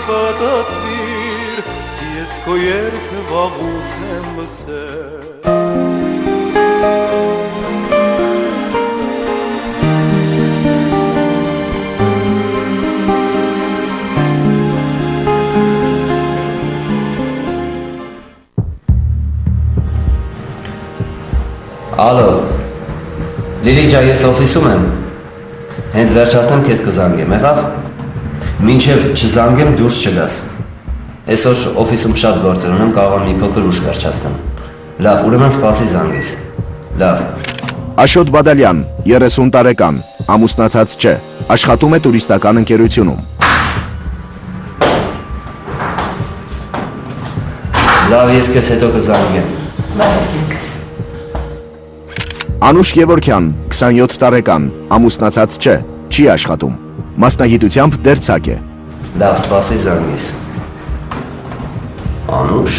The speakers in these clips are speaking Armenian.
չպատատվիր, ես քո երգը վաղուց եմ լսել։ Ալո, Լիլի ջան, ես օֆիսում եմ, հենց վերջացնեմ քեզ կզանգեմ, եղավ, մինչև չզանգեմ դուրս չգաս, այսօր օֆիսում շատ գործեր ունեմ, կարող եմ մի փոքր ուշ վերջացնեմ, լավ, ուրեմն սպասի զանգես, լավ։ Աշոտ Բադալյան, 30 տարեկան, ամուսնացած չէ, աշխատում է տուրիստական ընկերությունում։ Լավ, ես քեզ հետո կզանգեմ։ Լավ եկես։ Անուշ Գևորգյան, 27 տարեկան, ամուսնացած չէ, չի աշխատում, մասնագիտությամբ դերձակ է։ Լավ, սպասի զանգես։ Անուշ։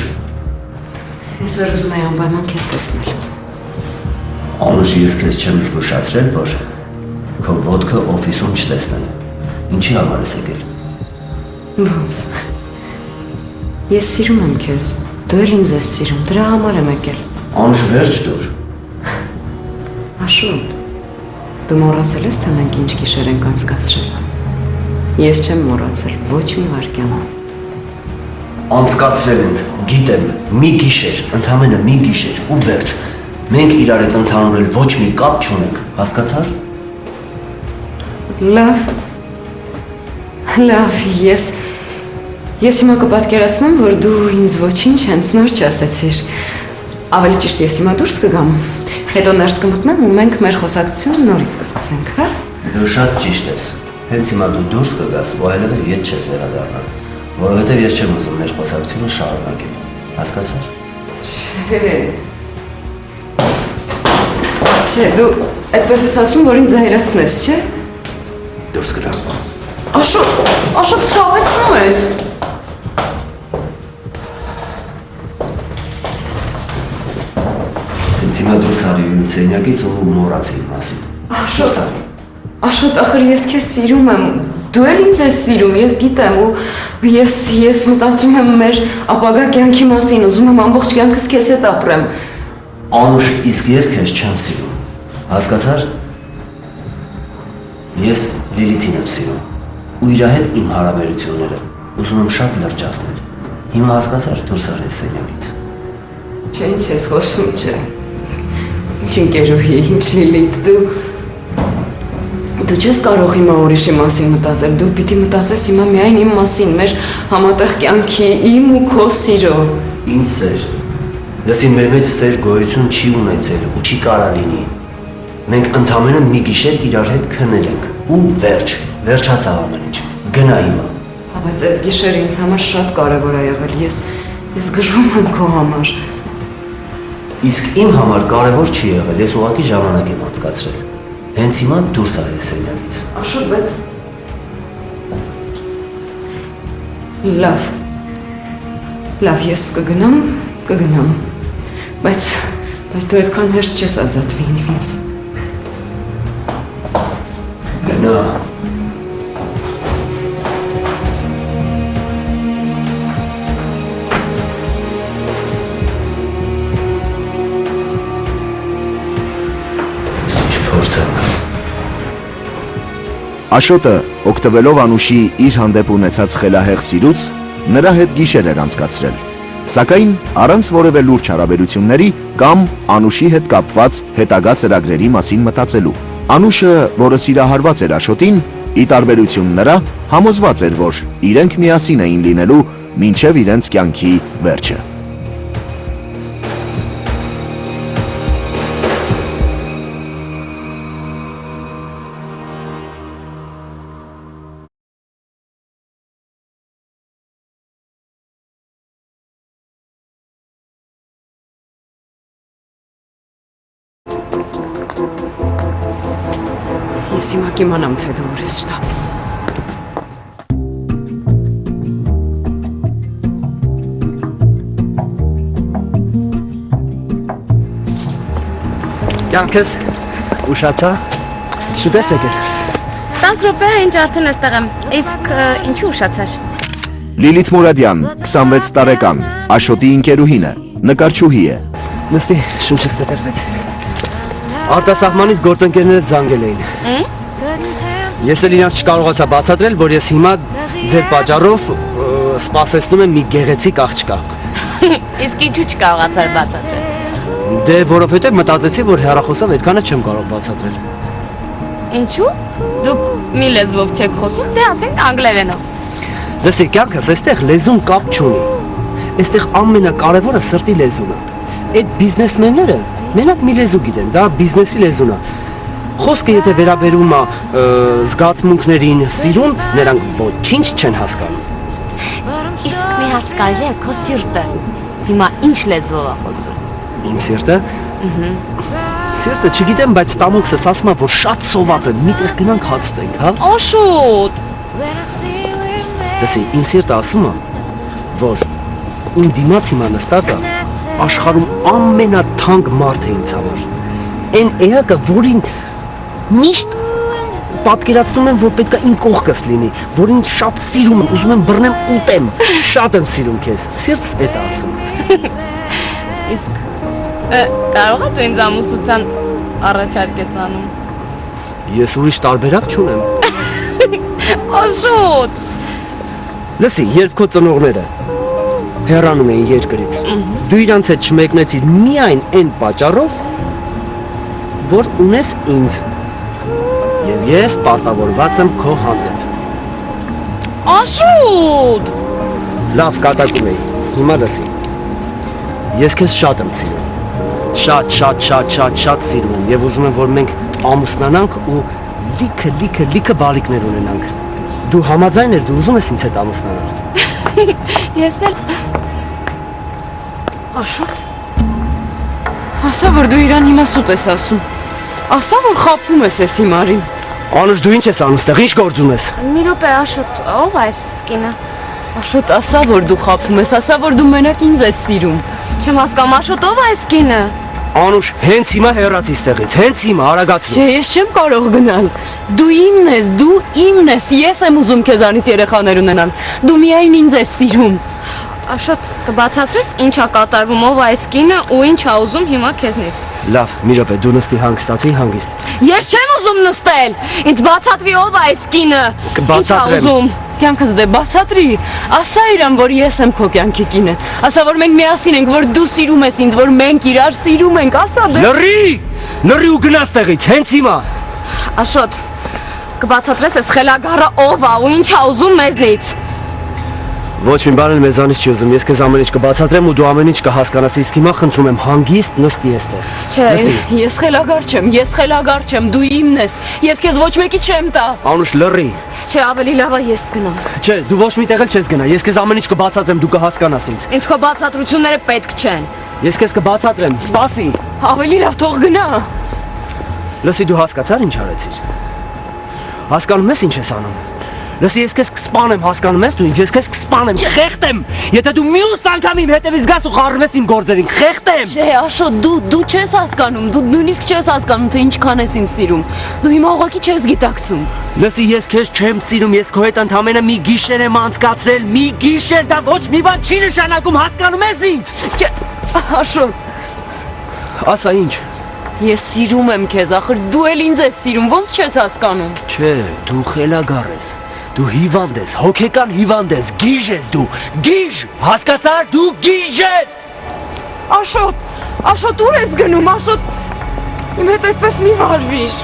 Այսօր ուզում եի անպայման քեզ տեսնել։ Անուշ, ես քեզ չեմ զգուշացրել, որ քո ոտքը օֆիսում չտեսնել։ Ինչի համար ես եկել։ Ոնց։ Ես սիրում եմ քեզ, դու էլ ինձ ես սիրում, դրա համար եմ եկել։ Անուշ, վերջ դուր։ Աշոտ, դու մոռացել ես, թե մենք ինչ գիշեր ենք անցկացրել։ Ես չեմ մոռացել ոչ մի վայրկյան։ Անցկացրել ենք, գիտեմ, մի գիշեր, ընդամենը մի գիշեր ու վերջ։ Մենք իրար հետ ընդհանուր էլ ոչ մի կապ չունենք, հասկացար։ Լավ, ես հիմա կպատկերացնեմ, որ դու ինձ ոչինչ հենց նոր չասեցիր։ Ավելի ճիշտ ես հիմա դուրս կգամ, հետո ներս կմտնեմ ու մենք մեր խոսակցությունը նորից կսկսենք, հա։ Դու շատ ճիշտ ես, հենց հիմա դու դուրս կգաս ու այլևս ետ չես վերադառնալ, որովհետև ես չեմ ուզում մեր խոսակցությունը շարունակել, հասկացար։ Չէ, դու այդպես ես ասում, որ ինձ զայրացնես, չէ։ Դուրս գնա։ Աշոտ, ցավեցնում ես։ Հենց հիմա դուրս արի իմ սենյակից ու մոռացի իմ մասին։ Աշոտ, ախր ես քեզ սիրում եմ, դու էլ ինձ ես սիրում, ես գիտեմ ու ես մտածում եմ մեր ապագա կյանքի մասին, ուզում եմ ամբողջ կյանքս քեզ հետ ապրեմ։ Անուշ, իսկ ես քեզ չեմ սիրում, հասկացար։ Ես Լիլիթին եմ սիրում ու իր հետ իմ հարաբերությունները ուզում եմ շատ լրջացնել։ Հիմա հասկացար, դուրս արի սենյակից։ Չէ, ինչ ես խոսում, չէ։ Ինչ ընկերուհի, ինչ Լիլիթ, դու չես կարող հիմա ուրիշի մասին մտածել, դու պիտի մտածես հիմա միայն իմ մասին, մեր համատեղ կյանքի, իմ ու քո սիրո։ Ինչ սեր։ Լսի, մեր մեջ սեր գոյություն չի ունեցել ու չի կարա լինի։ Մենք ընդամենը մի գիշեր իրար հետ քնել ենք ու վերջացավ ամեն ինչ։ Գնա հիմա։ Բայց այդ գիշերը ինձ համար շատ կարևոր է եղել, ես գժվում եմ քո համար։ Իսկ իմ համար կարևոր չի եղել, ես ուղղակի ժամանակ եմ անցկացրել։ Հենց հիմա դուրս արի սենյակից։ Աշոտ, բայց լավ, ես կգնամ, բայց դու այդքան հեշտ չես ազատվի ինձնից։ Գնա։ Աշոտը, օգտվելով Անուշի իր հանդեպ ունեցած խելահեղ սիրուց, նրա հետ գիշեր էր անցկացրել, սակայն առանց որևէ լուրջ հարաբերությունների կամ Անուշի հետ կապված հետագա ծրագրերի մասին մտածելու։ Անուշը, որը սիրահարված էր Աշոտին, ի տարբերություն նրա, համոզված էր, որ իրենք միասին էին լինելու մինչև իրենց կյանքի վերջը։ Ես հիմա կիմանամ, թե դու ուր ես շտապ։ Կյանքս ուշացա, շուտ ես եկել։ 10 րոպե է ինչ արդեն այստեղ եմ, իսկ ինչի ուշացար։ Լիլիթ Մուրադյան, 26 տարեկան, Աշոտի ընկերուհին է, նկարչուհի է։ Նստի, շունչս կտրվեց։ Արտասահմանից գործընկերներս զանգել էին։ Ես էլ իրանց չկարողացա բացատրել, որ ես հիմա ձեր պատճառով սպասեցնում եմ մի գեղեցիկ աղջկա։ Իսկ ինչու չկարողացար բացատրել։ Դե որովհետև մտածեցի, որ հեռախոսով այդքանը չեմ կարող բացատրել։ Ինչու։ Դուք մի լեզվով չեք խոսում, դե ասենք անգլերենով։ Լսի, կյանքս այստեղ լեզուն կապ չունի։ Այստեղ ամենակարևորը սրտի լեզուն է։ Այդ բիզնեսմենները մենակ մի լեզու գիտեն, դա բիզնեսի լեզուն է։ Խոսքը եթե վերաբերում է զգացմունքներին, սիրուն, նրանք ոչինչ չեն հասկանում։ Իսկ մի հարց կարելի է քո սիրտը։ Հիմա ինչ լեզվով է խոսում։ Իմ սիրտը։ Սիրտը չգիտեմ, բայց տամոքսս ասում է, որ շատ սոված է, միտեղ գնանք հաց ուտենք, հա։ Աշոտ։ Լսի, իմ սիրտը ասում է, որ իմ դիմաց հիմա նստած է աշխարհում ամենաթանկ մարդը ինձ համար։ Այն էակը, որին միշտ պատկերացնում եմ, որ պետք է իմ կողքս լինի, որին շատ սիրում եմ, ուզում եմ բռնեմ ուտեմ, շատ եմ սիրում քեզ։ Սիրտս էդ է ասում։ Իսկ կարող ես դու ինձ ամուսնության առաջարկ ես անում։ Ես ուրիշ տարբերակ չունեմ։ Աշոտ։ Լսի, երբ քո ծնողները հեռանում էին երկրից, դու իրանց հետ չմեկնեցիր միայն այն պատճառով, որ ունես ինձ, եւ ես պարտավորված եմ քո հանդեպ։ Աշոտ։ Լավ կատակում էի, հիմա լսի, ես քեզ շատ եմ սիրում, շատ սիրում եմ եւ ուզում եմ, որ մենք ամուսնանանք ու լիքը բալիկներ ունենանք։ Դու համաձայն ես, դու ուզում ես ինձ հետ ամուսնանալ։ Ես էլ Աշոտ։ Ասա, որ դու իրան հիմա սուտ ես ասում։ Ասա, որ խաբում ես ես հիմարին։ Անուշ, դու ինչ ես անում ստեղ, ինչ գործ ունես։ մի րոպե Աշոտ, ով է այս կինը։ Աշոտ, ասա, որ դու խաբում ես, ասա, որ դու մենակ ինձ ես սիրում։ Չեմ հասկանում, Աշոտ, ով է այս կինը։ Անուշ, հենց հիմա հեռացի ստեղից, հենց հիմա արագացրու։ Չէ, ես չեմ կարող գնալ։ Դու իմն ես, ես եմ ուզում քեզանից երեխաներ ունենալ։ Դու միայն ինձ ես սիրում։ Աշոտ, կբացատրես ինչ է կատարվում, ով է այս կինը ու ինչ է ուզում հիմա քեզնից։ Լավ, մի րոպե, դու նստի հանգստացի, հանգիստ։ Ես չեմ ուզում նստել։ Ինձ բացատրի ով է այս կինը։ Կբացատրեմ։ Կյանքս դե բացատրի, ասա իրան, որ ես եմ քո կյանքի կինը։ Ասա, որ մենք միասին ենք, որ դու սիրում ես ինձ, որ մենք իրար սիրում ենք, ասա դե։ Լռի ու գնա ստեղից, հենց հիմա։ Աշոտ, կբացատրես այս խելագարը ով է ու ինչ է ուզում մեզնից։ Ոչ մի բան էլ մեզանից չի ուզում, ես քեզ ամեն ինչ կբացատրեմ ու դու ամեն ինչ կհասկանաս, իսկ հիմա խնդրում եմ հանգիստ նստի այստեղ։ Չէ, Ես խելագար չեմ, դու իմն ես, ես քեզ ոչ մեկի չեմ տա։ Անուշ, լռի։ չէ, ավելի լավ է ես գնամ։ Չէ, դու ոչ մի տեղ էլ չես գնա, ես քեզ ամեն ինչ կբացատրեմ, դու կհասկանաս ինձ։ Ինձ քո բացատրությունները պետք չեն։ Ես քեզ կբացատրեմ, սպասի։ Ավելի լավ թող գնա։ Լսի, դու հասկացար ինչ արեցիր։ Հասկանում ես ինչ ես անում։ Լսի, ես քեզ կսպանեմ, հասկանում ես դու ինձ, ես քեզ կսպանեմ, խեղտեմ։ Եթե դու մյուս անգամ իմ հետևից գաս ու խառնվես իմ գործերին, խեղտեմ։ Չէ, Աշոտ, դու չես հասկանում, դու նույնիսկ չես հասկանում, թե ինչքան ես ինձ սիրում։ Դու հիմա ուղղակի չես գիտակցում։ Լսի, ես քեզ չեմ սիրում, ես քո հետ ընդամենը մի գիշեր եմ անցկացրել, մի գիշեր, դա ոչ մի բան չի նշանակում, հասկանում ես ինձ։ Չէ, Աշոտ, Ասա ինչ։ ես սիրում եմ քեզ, ախր դու էլ ինձ ես սիրում, ոնց չես հասկանում։ Չէ, դու խելագար ես։ Դու հիվանդ ես, հոգեկան հիվանդ ես, գիժ ես դու, գիժ, հասկացար, դու գիժ ես։ Աշոտ, ուր ես գնում, Աշոտ, իմ հետ այդպես մի վարվիր։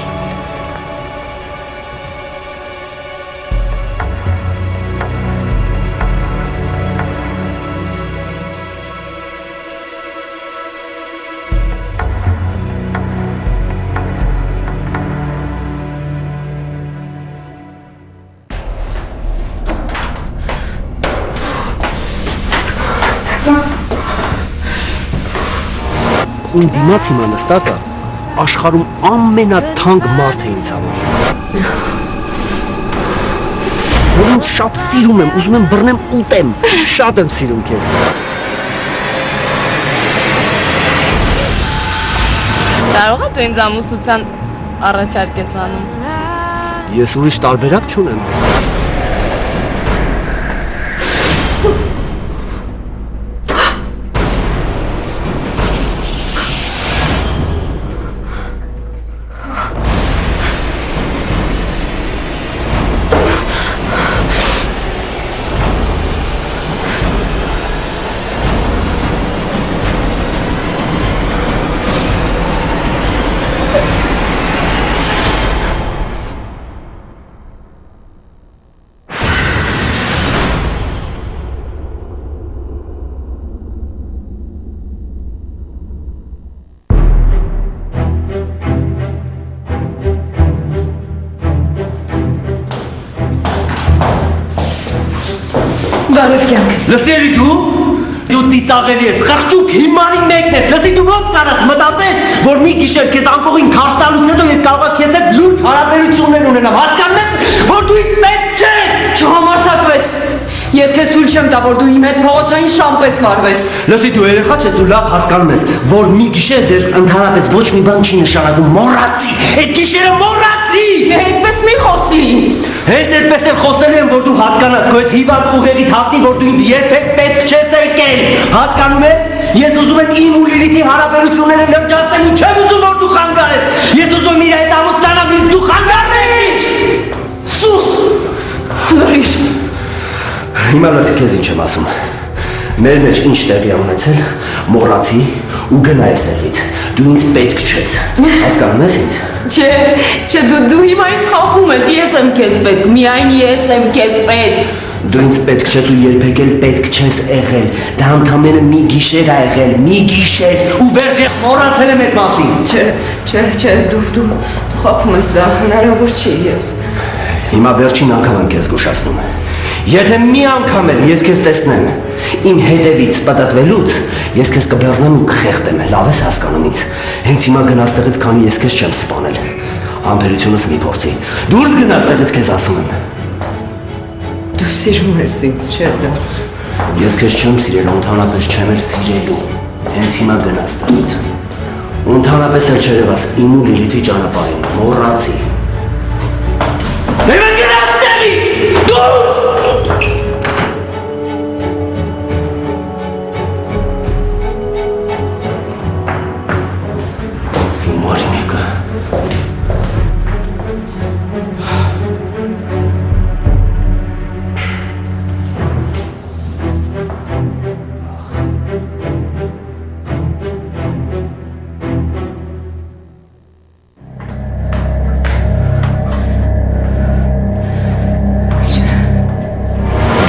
Իմ դիմաց հիմա նստածը աշխարհում ամենաթանկ մարդը ինձ համար։ Որ ինձ շատ սիրում եմ, ուզում եմ բռնեմ ուտեմ, շատ եմ սիրում քեզ։ Կարող ես դու ինձ ամուսնության առաջարկ ես անում։ Ես ուրիշ տարբերակ չունեմ։ Բարև կյանքս։ Լսելի դու ծիծաղելի ես, խղճուկ հիմարի մեկն ես, լսի դու ոնց կարաս մտածես, որ մի գիշեր քեզ անկողին քաշ տալուց հետո ես կարող եմ քեզ հետ լուրջ հարաբերություններ ունենամ, հասկանում ես, որ դու ինձ պետք չես։ Չհամարձակվես։ Ես քեզ թույլ չեմ տա, որ դու իմ հետ փողոցային շամպես վարվես։ Լսի դու երեխա չես ու լավ հասկանում ես, որ մի գիշեր դեռ ընդհանրապես ոչ մի բան չի նշանակում, մոռացի, այդ գիշերը մոռացի։ Չէ, այդպես մի խոսի։ Հենց այդպես էլ խոսելու եմ, որ դու հասկանաս, քո այդ հիվանդ ուղեղիդ հասնի, որ դու ինձ երբեք պետք չես եկել։ Հասկանում ես։ Ես ուզում եմ իմ ու Լիլիթի հարաբերությունները լրջացնել ու չեմ ուզում, որ դու խանգարես։ Ես ուզում եմ իր հետ ամուսնանամ, իսկ դու խանգարվես։ Սուս։ Լրիվ։ Հիմա լսի քեզ ինչ եմ ասում։ Մեր մեջ ինչ տեղի է ունեցել, մոռացի ու գնա այստեղից։ Դու ինձ պետք չես։ Հասկանում ես ինձ։ Չէ, դու հիմա ինձ խաբում ես, ես եմ քեզ պետք, միայն ես եմ քեզ պետք։ Դու ինձ պետք չես ու երբեք էլ պետք չես եղել։ Դա ընդամենը մի գիշեր ա եղել, մի գիշեր ու վերջը մոռացել եմ այդ մասին։ Չէ, դու խաբում ես, դա հնարավոր չի ես։ Հիմա վերջին անգամ եմ քեզ զգուշացնում։ Եթե մի անգամ էլ ես քեզ տեսնեմ իմ հետևից պատատվելուց, ես քեզ կբեռնեմ ու կխեղդեմ, լավ ես հասկանում ինձ։ Հենց հիմա գնա ստեղից, քանի ես քեզ չեմ սպանել։ Համբերությունս մի փորձի։ Դուրս գնա ստեղից, քեզ ասում եմ։ Դու սիրում ես ինձ, չէ՞ դա։ Ես քեզ չեմ սիրել, ընդհանրապես չեմ էլ սիրելու։ Հենց հիմա գնա ստեղից։ Ընդհանրապես էլ չերևաս իմ ու Լիլիթի ճանապարհին, մոռացի։ Դե գնա ստեղից։ Դուրս։ Մարինիկը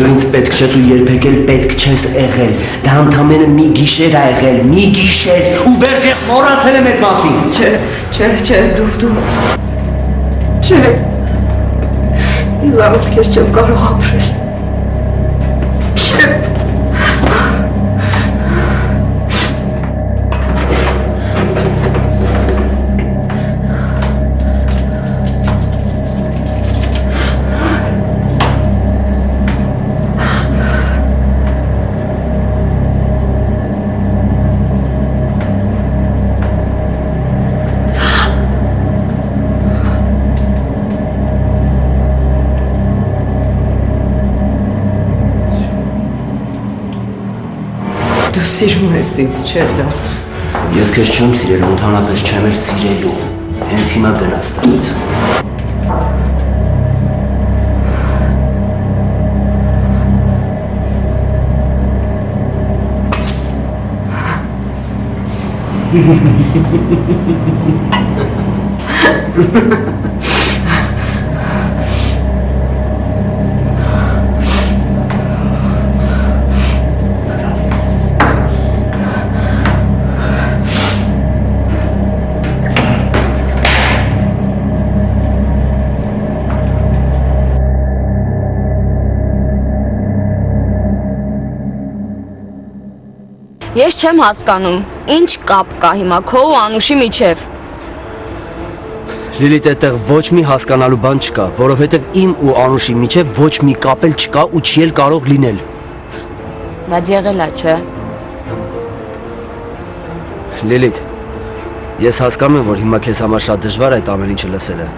Դու ինձ պետք չես ու երբեք էլ պետք չես եղել։ Դա ընդամենը մի գիշեր ա եղել, մի գիշեր ու վերջը մոռացել եմ այդ մասին։ Չէ, դու Չէ։ Իլավից քեզ չեմ կարող ապրել։ Չէ։ Դու սիրում ես ինձ, չէ՞ դա։ Ես քեզ չեմ սիրել, ընդհանրապես չեմ էլ սիրելու։ Հենց հիմա գնա ստեղից։ Ես չեմ հասկանում, ինչ կապ կա հիմա քո ու Անուշի միջև։ Լիլիթ, այդտեղ ոչ մի հասկանալու բան չկա, որովհետև իմ ու Անուշի միջև ոչ մի կապ էլ չկա ու չի էլ կարող լինել։ Բայց եղել է, չէ՞։ Լիլիթ, ես հասկանում եմ, որ հիմա քեզ համար շատ դժվար է այդ ամեն ինչը լսելը,